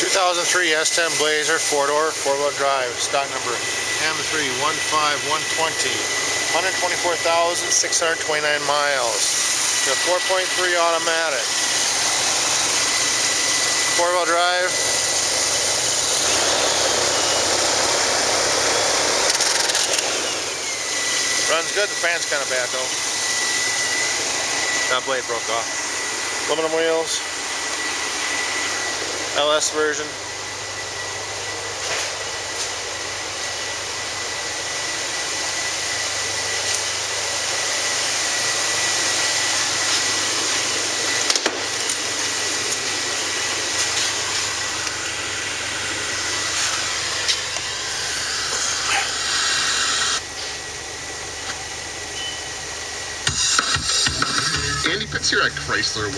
2003 S10 Blazer 4-door, 4-wheel drive, stock number m315120, 124,629 miles. The 4.3 automatic, 4-wheel drive. Runs good. The fan's kind of bad though. That blade broke off. Aluminum wheels. LS version. Andy puts here at Chrysler.